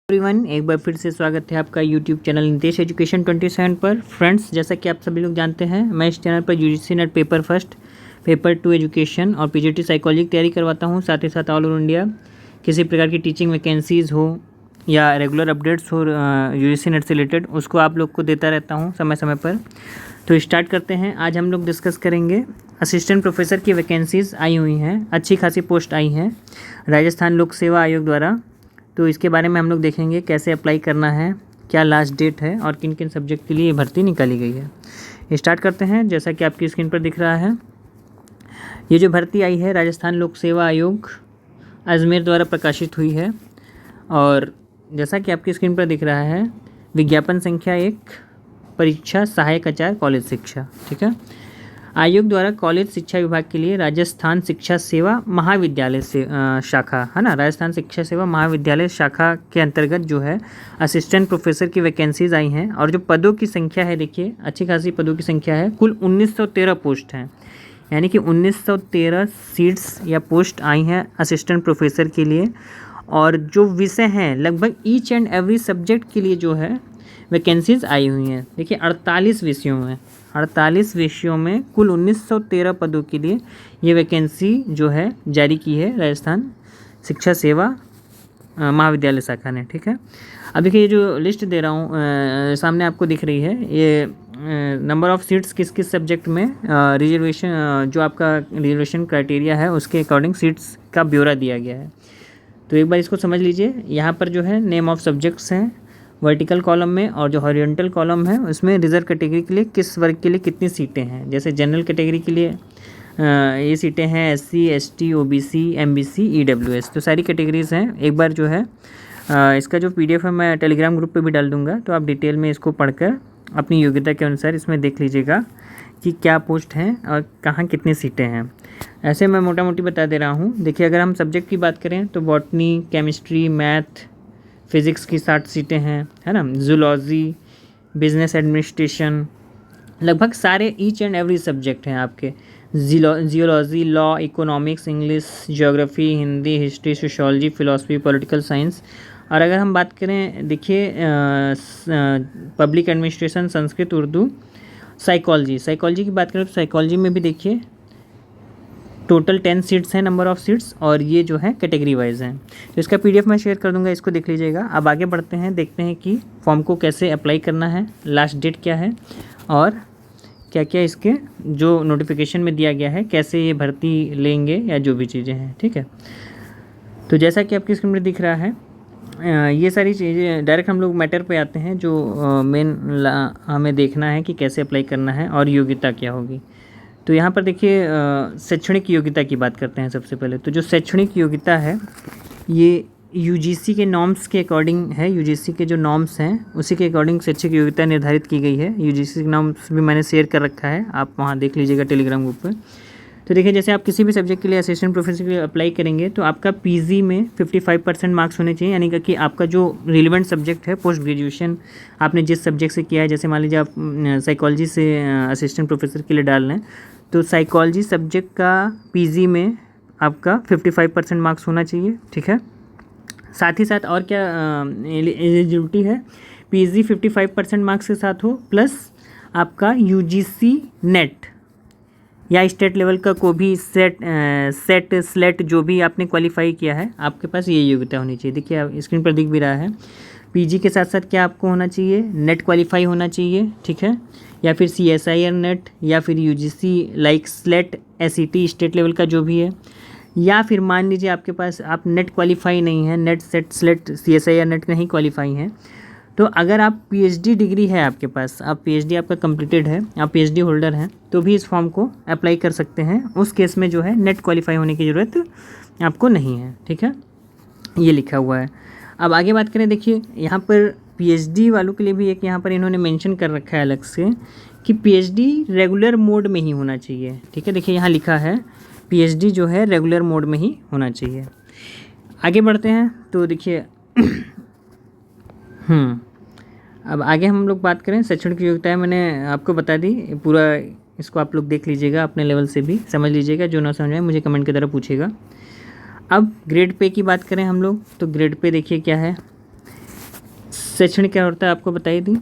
Everyone, एक बार फिर से स्वागत है आपका यूट्यूब चैनल नितेश एजुकेशन 27 पर। फ्रेंड्स, जैसा कि आप सभी लोग जानते हैं, मैं इस चैनल पर UGC net paper first, paper 2 education और पीजीटी साइकोलॉजी की तैयारी करवाता हूं। साथ ही साथ ऑल ओवर इंडिया किसी प्रकार की टीचिंग वैकेंसीज़ हो या रेगुलर अपडेट्स हो यूजीसी नेट से रिलेटेड, उसको आप लोग को देता रहता हूँ समय समय पर। तो स्टार्ट करते हैं। आज हम लोग डिस्कस करेंगे असिस्टेंट प्रोफेसर की वैकेंसीज़ आई हुई हैं, अच्छी खासी पोस्ट आई हैं राजस्थान लोक सेवा आयोग द्वारा। तो इसके बारे में हम लोग देखेंगे कैसे अप्लाई करना है, क्या लास्ट डेट है और किन किन सब्जेक्ट के लिए भर्ती निकाली गई है। स्टार्ट करते हैं। जैसा कि आपकी स्क्रीन पर दिख रहा है, ये जो भर्ती आई है राजस्थान लोक सेवा आयोग अजमेर द्वारा प्रकाशित हुई है। और जैसा कि आपकी स्क्रीन पर दिख रहा है, विज्ञापन संख्या 1, परीक्षा सहायक आचार्य कॉलेज शिक्षा। ठीक है, आयोग द्वारा कॉलेज शिक्षा विभाग के लिए राजस्थान शिक्षा सेवा महाविद्यालय से शाखा है ना, राजस्थान शिक्षा सेवा महाविद्यालय शाखा के अंतर्गत जो है असिस्टेंट प्रोफेसर की वैकेंसीज आई हैं। और जो पदों की संख्या है, देखिए अच्छी खासी पदों की संख्या है। कुल 1913 पोस्ट हैं, यानी कि 1913 सीट्स या पोस्ट आई हैं असिस्टेंट प्रोफेसर के लिए। और जो विषय हैं, लगभग ईच एंड एवरी सब्जेक्ट के लिए जो है वैकेंसीज आई हुई हैं। देखिए 48 विषयों में कुल 1913 पदों के लिए ये वैकेंसी जो है जारी की है राजस्थान शिक्षा सेवा महाविद्यालय शाखा ने। ठीक है, अब देखिए ये जो लिस्ट दे रहा हूँ सामने आपको दिख रही है, ये नंबर ऑफ़ सीट्स किस किस सब्जेक्ट में रिजर्वेशन, जो आपका रिजर्वेशन क्राइटेरिया है उसके अकॉर्डिंग सीट्स का ब्यौरा दिया गया है। तो एक बार इसको समझ लीजिए। यहाँ पर जो है नेम ऑफ सब्जेक्ट्स हैं वर्टिकल कॉलम में, और जो हॉरिजॉन्टल कॉलम है उसमें रिजर्व कैटेगरी के लिए किस वर्ग के लिए कितनी सीटें हैं। जैसे जनरल कैटेगरी के लिए ये सीटें हैं SC, ST, OBC, MBC, EWS. तो सारी कैटेगरीज़ हैं। एक बार जो है इसका जो पीडीएफ है मैं टेलीग्राम ग्रुप पे भी डाल दूंगा, तो आप डिटेल में इसको पढ़कर अपनी योग्यता के अनुसार इसमें देख लीजिएगा कि क्या पोस्ट हैं और कहाँ कितनी सीटें हैं। ऐसे मैं मोटा मोटी बता दे रहा हूँ। देखिए, अगर हम सब्जेक्ट की बात करें तो बॉटनी, केमिस्ट्री, मैथ, फिज़िक्स की 60 सीटें हैं, है ना। जूलॉजी, बिजनेस एडमिनिस्ट्रेशन, लगभग सारे ईच एंड एवरी सब्जेक्ट हैं आपके। Geology, law, economics, English, geography, Hindi, history, sociology, philosophy, political science. और अगर हम बात करें, देखिए public administration, Sanskrit, Urdu, psychology की बात करें तो साइकोलॉजी में भी देखिए टोटल 10 सीट्स हैं, नंबर ऑफ़ सीट्स, और ये जो है कैटेगरी वाइज हैं। तो इसका पीडीएफ मैं शेयर कर दूंगा, इसको देख लीजिएगा। अब आगे बढ़ते हैं, देखते हैं कि फॉर्म को कैसे अप्लाई करना है, लास्ट डेट क्या है और क्या क्या इसके जो नोटिफिकेशन में दिया गया है, कैसे ये भर्ती लेंगे या जो भी चीज़ें हैं। ठीक है, तो जैसा कि आपकी स्क्रीन पर दिख रहा है, ये सारी चीज़ें डायरेक्ट हम लोग मैटर पे आते हैं। जो मेन हमें देखना है कि कैसे अप्लाई करना है और योग्यता क्या होगी। तो यहाँ पर देखिए शैक्षणिक योग्यता की बात करते हैं सबसे पहले। तो जो शैक्षणिक योग्यता है ये यूजीसी के नॉर्म्स के अकॉर्डिंग है। यूजीसी के जो नॉर्म्स हैं उसी के अकॉर्डिंग शैक्षिक योग्यता निर्धारित की गई है। यूजीसी के नॉर्म्स भी मैंने शेयर कर रखा है, आप वहाँ देख लीजिएगा टेलीग्राम ग्रुप पर। तो देखिए, जैसे आप किसी भी सब्जेक्ट के लिए असिस्टेंट प्रोफेसर के लिए अप्लाई करेंगे तो आपका पीजी में 55% मार्क्स होने चाहिए, यानी कि आपका जो रिलेवेंट सब्जेक्ट है, पोस्ट ग्रेजुएशन आपने जिस सब्जेक्ट से किया है। जैसे मान लीजिए आप साइकोलॉजी से असिस्टेंट प्रोफेसर के लिए डाल रहे हैं, तो साइकोलॉजी सब्जेक्ट का पीजी में आपका 55% मार्क्स होना चाहिए। ठीक है, साथ ही साथ और क्या एलिजिबिलिटी है, पीजी 55% मार्क्स के साथ हो, प्लस आपका यूजीसी नेट या स्टेट लेवल का कोई भी सेट स्लेट जो भी आपने क्वालिफाई किया है, आपके पास ये योग्यता होनी चाहिए। देखिए आप स्क्रीन पर दिख भी रहा है, पीजी के साथ साथ क्या आपको होना चाहिए, नेट क्वालिफाई होना चाहिए। ठीक है, या फिर CSIR नेट, या फिर UGC like slate, SET state level का जो भी है। या फिर मान लीजिए आपके पास आप नेट क्वालिफाई नहीं है, net set slate CSIR net नहीं क्वालिफाई हैं, तो अगर आप PhD डिग्री है आपके पास, आप PhD आपका कंप्लीटेड है, आप PhD होल्डर हैं, तो भी इस फॉर्म को अप्लाई कर सकते हैं। उस केस में जो है नेट क्वालिफाई होने की ज़रूरत आपको नहीं है। ठीक है, ये लिखा हुआ है। अब आगे बात करें, देखिए यहाँ पर PhD वालों के लिए भी एक यहाँ पर इन्होंने मेंशन कर रखा है अलग से कि PhD रेगुलर मोड में ही होना चाहिए। ठीक है, देखिए यहाँ लिखा है PhD जो है रेगुलर मोड में ही होना चाहिए। आगे बढ़ते हैं, तो देखिए अब आगे हम लोग बात करें शैक्षणिक योग्यता, मैंने आपको बता दी पूरा, इसको आप लोग देख लीजिएगा, अपने लेवल से भी समझ लीजिएगा। जो ना समझ आए मुझे कमेंट की तरह पूछेगा। अब ग्रेड पे की बात करें हम लोग, तो ग्रेड पे देखिए क्या है, सेक्शन क्या होता है आपको बताई दी।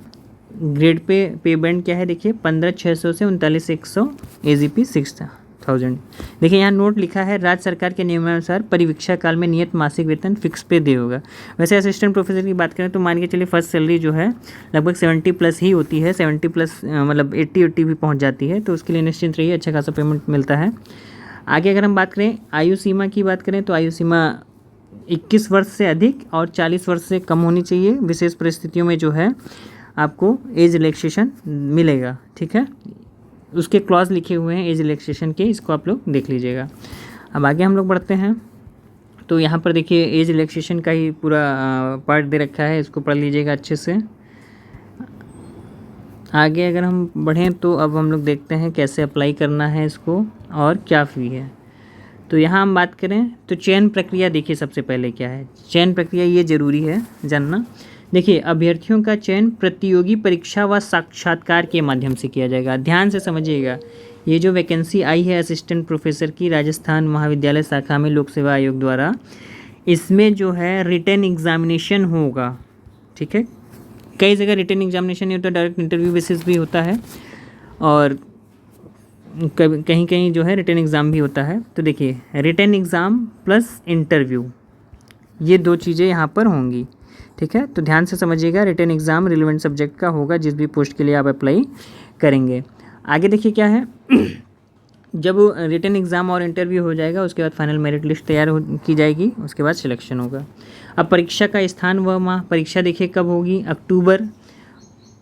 ग्रेड पे बैंड क्या है देखिए 15,600 से 39,100, AGP 6,000। देखिए यहाँ नोट लिखा है राज्य सरकार के नियमानुसार परिवीक्षा काल में नियत मासिक वेतन फिक्स पे दे होगा। वैसे असिस्टेंट प्रोफेसर की बात करें तो मान के चलिए फर्स्ट सैलरी जो है लगभग 70+ ही होती है, 70+ मतलब 80 भी पहुँच जाती है, तो उसके लिए निश्चिंत रहिए, अच्छा खासा पेमेंट मिलता है। आगे अगर हम बात करें आयु सीमा की बात करें तो आयु सीमा 21 वर्ष से अधिक और 40 वर्ष से कम होनी चाहिए। विशेष परिस्थितियों में जो है आपको एज रिलैक्सेशन मिलेगा, ठीक है। उसके क्लॉज लिखे हुए हैं एज रिलैक्सेशन के, इसको आप लोग देख लीजिएगा। अब आगे हम लोग बढ़ते हैं तो यहाँ पर देखिए एज रिलैक्सेशन का ही पूरा पार्ट दे रखा है, इसको पढ़ लीजिएगा अच्छे से। आगे अगर हम बढ़ें तो अब हम लोग देखते हैं कैसे अप्लाई करना है इसको और क्या फ़ी है। तो यहाँ हम बात करें तो चयन प्रक्रिया देखिए सबसे पहले क्या है। चयन प्रक्रिया ये ज़रूरी है जानना। देखिए अभ्यर्थियों का चयन प्रतियोगी परीक्षा व साक्षात्कार के माध्यम से किया जाएगा। ध्यान से समझिएगा, ये जो वैकेंसी आई है असिस्टेंट प्रोफेसर की राजस्थान महाविद्यालय शाखा में लोक सेवा आयोग द्वारा, इसमें जो है रिटन एग्जामिनेशन होगा, ठीक है। कई जगह रिटन एग्जामिनेशन नहीं होता, डायरेक्ट इंटरव्यू बेसिस भी होता है और कहीं कहीं जो है रिटन एग्ज़ाम भी होता है। तो देखिए रिटन एग्ज़ाम प्लस इंटरव्यू, ये दो चीज़ें यहाँ पर होंगी, ठीक है। तो ध्यान से समझिएगा, रिटन एग्ज़ाम रिलेवेंट सब्जेक्ट का होगा जिस भी पोस्ट के लिए आप अप्लाई करेंगे। आगे देखिए क्या है जब रिटन एग्ज़ाम और इंटरव्यू हो जाएगा उसके बाद फाइनल मेरिट लिस्ट तैयार की जाएगी, उसके बाद सिलेक्शन होगा। अब परीक्षा का स्थान व माह, परीक्षा देखिए कब होगी, अक्टूबर।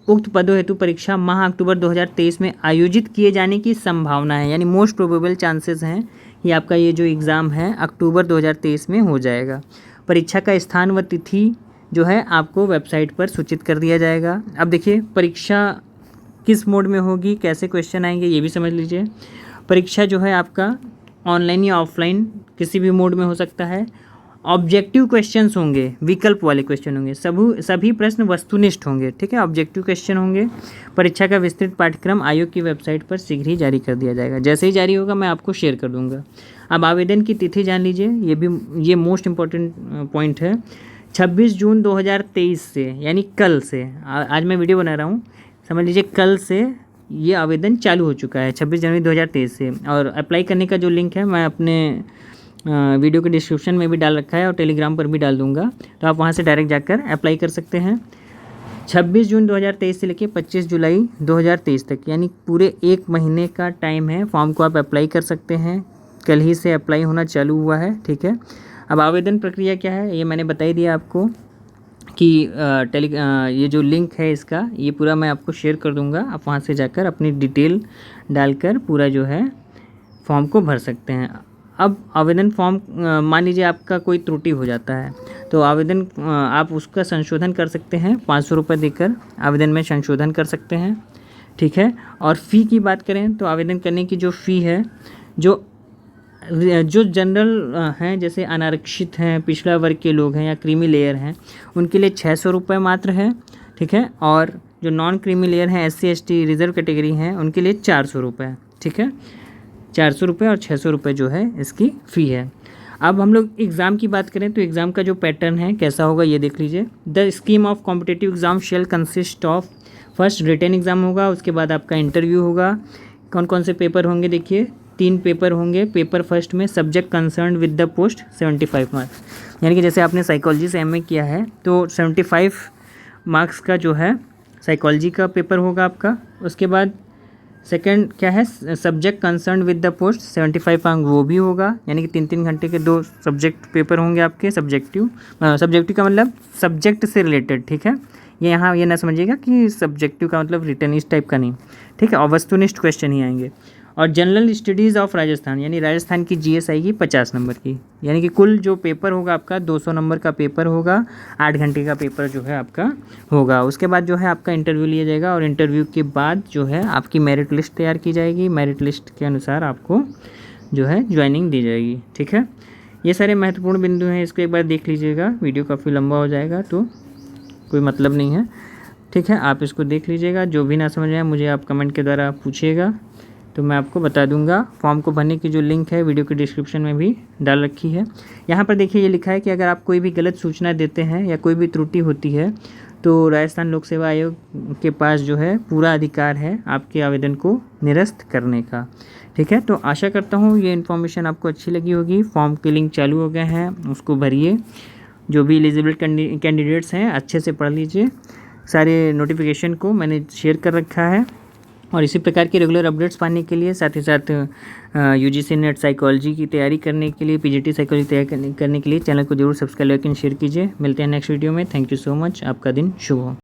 उक्त पदों हेतु परीक्षा माह अक्टूबर 2023 में आयोजित किए जाने की संभावना है, यानी मोस्ट प्रोबेबल चांसेस हैं कि आपका ये जो एग्ज़ाम है अक्टूबर 2023 में हो जाएगा। परीक्षा का स्थान व तिथि जो है आपको वेबसाइट पर सूचित कर दिया जाएगा। अब देखिए परीक्षा किस मोड में होगी, कैसे क्वेश्चन आएंगे ये भी समझ लीजिए। परीक्षा जो है आपका ऑनलाइन या ऑफलाइन किसी भी मोड में हो सकता है। ऑब्जेक्टिव क्वेश्चंस होंगे, विकल्प वाले क्वेश्चन होंगे, सभी प्रश्न वस्तुनिष्ठ होंगे, ठीक है। ऑब्जेक्टिव क्वेश्चन होंगे। परीक्षा का विस्तृत पाठ्यक्रम आयोग की वेबसाइट पर शीघ्र ही जारी कर दिया जाएगा, जैसे ही जारी होगा मैं आपको शेयर कर दूंगा। अब आवेदन की तिथि जान लीजिए, ये मोस्ट इम्पॉर्टेंट पॉइंट है। 26 जून 2023 से, यानी कल से, आज मैं वीडियो बना रहा हूँ, समझ लीजिए कल से ये आवेदन चालू हो चुका है 26 जनवरी 2023 से। और अप्लाई करने का जो लिंक है मैं अपने वीडियो के डिस्क्रिप्शन में भी डाल रखा है और टेलीग्राम पर भी डाल दूंगा, तो आप वहां से डायरेक्ट जाकर अप्लाई कर सकते हैं। 26 जून 2023 से लेकर 25 जुलाई 2023 तक, यानी पूरे 1 महीने का टाइम है। फॉर्म को आप अप्लाई कर सकते हैं, कल ही से अप्लाई होना चालू हुआ है, ठीक है। अब आवेदन प्रक्रिया क्या है ये मैंने बता ही दिया आपको कि ये जो लिंक है इसका, ये पूरा मैं आपको शेयर कर दूंगा। आप वहां से जाकर अपनी डिटेल डालकर पूरा जो है फॉर्म को भर सकते हैं। अब आवेदन फॉर्म मान लीजिए आपका कोई त्रुटि हो जाता है तो आवेदन आप उसका संशोधन कर सकते हैं, 500 रुपये देकर आवेदन में संशोधन कर सकते हैं, ठीक है। और फ़ी की बात करें तो आवेदन करने की जो फ़ी है, जो जनरल हैं जैसे अनारक्षित हैं, पिछड़ा वर्ग के लोग हैं या क्रीमी लेयर हैं, उनके लिए 600 रुपये मात्र है, ठीक है। और जो नॉन क्रीमी लेयर हैं, SC ST रिजर्व कैटेगरी हैं, उनके लिए 400 रुपये, ठीक है। 400 रुपये और 600 रुपये जो है इसकी फ़ी है। अब हम लोग एग्ज़ाम की बात करें तो एग्ज़ाम का जो पैटर्न है कैसा होगा ये देख लीजिए। The scheme of competitive exam shall consist of, first written exam होगा, उसके बाद आपका इंटरव्यू होगा। कौन कौन से पेपर होंगे देखिए, 3 पेपर होंगे। पेपर फर्स्ट में subject concern with the post 75 marks, यानी कि जैसे आपने साइकोलॉजी से MA किया है तो 75 मार्क्स का जो है साइकोलॉजी का पेपर होगा आपका। उसके बाद सेकंड क्या है, subject concern with the post 75 अंक वो भी होगा, यानी कि 3-3 घंटे के 2 सब्जेक्ट पेपर होंगे आपके। सब्जेक्टिव का मतलब सब्जेक्ट से रिलेटेड, ठीक है। ये यहाँ ये ना समझिएगा कि सब्जेक्टिव का मतलब रिटन इस टाइप का नहीं, ठीक है। और वस्तुनिष्ठ क्वेश्चन ही आएंगे। और जनरल स्टडीज़ ऑफ राजस्थान, यानी राजस्थान की GS आएगी 50 नंबर की, यानी कि कुल जो पेपर होगा आपका 200 नंबर का पेपर होगा, 8 घंटे का पेपर जो है आपका होगा। उसके बाद जो है आपका इंटरव्यू लिया जाएगा और इंटरव्यू के बाद जो है आपकी मेरिट लिस्ट तैयार की जाएगी। मेरिट लिस्ट के अनुसार आपको जो है ज्वाइनिंग दी जाएगी, ठीक है। ये सारे महत्वपूर्ण बिंदु हैं, इसको एक बार देख लीजिएगा, वीडियो काफ़ी लंबा हो जाएगा तो कोई मतलब नहीं है, ठीक है। आप इसको देख लीजिएगा, जो भी ना समझ आए मुझे आप कमेंट के द्वारा पूछिएगा तो मैं आपको बता दूंगा। फॉर्म को भरने की जो लिंक है वीडियो के डिस्क्रिप्शन में भी डाल रखी है। यहाँ पर देखिए ये लिखा है कि अगर आप कोई भी गलत सूचना देते हैं या कोई भी त्रुटि होती है तो राजस्थान लोक सेवा आयोग के पास जो है पूरा अधिकार है आपके आवेदन को निरस्त करने का। ठीक है, तो आशा करता हूँ ये इन्फॉर्मेशन आपको अच्छी लगी होगी। फॉर्म के लिंक चालू हो गए हैं, उसको भरिए। जो भी एलिजिबल कैंडिडेट्स हैं अच्छे से पढ़ लीजिए। सारे नोटिफिकेशन को मैंने शेयर कर रखा है और इसी प्रकार के रेगुलर अपडेट्स पाने के लिए, साथ ही साथ यूजीसी नेट साइकोलॉजी की तैयारी करने के लिए, पीजीटी साइकोलॉजी तैयारी करने के लिए चैनल को जरूर सब्सक्राइब लाइक एंड शेयर कीजिए। मिलते हैं नेक्स्ट वीडियो में। Thank you so much. आपका दिन शुभ हो।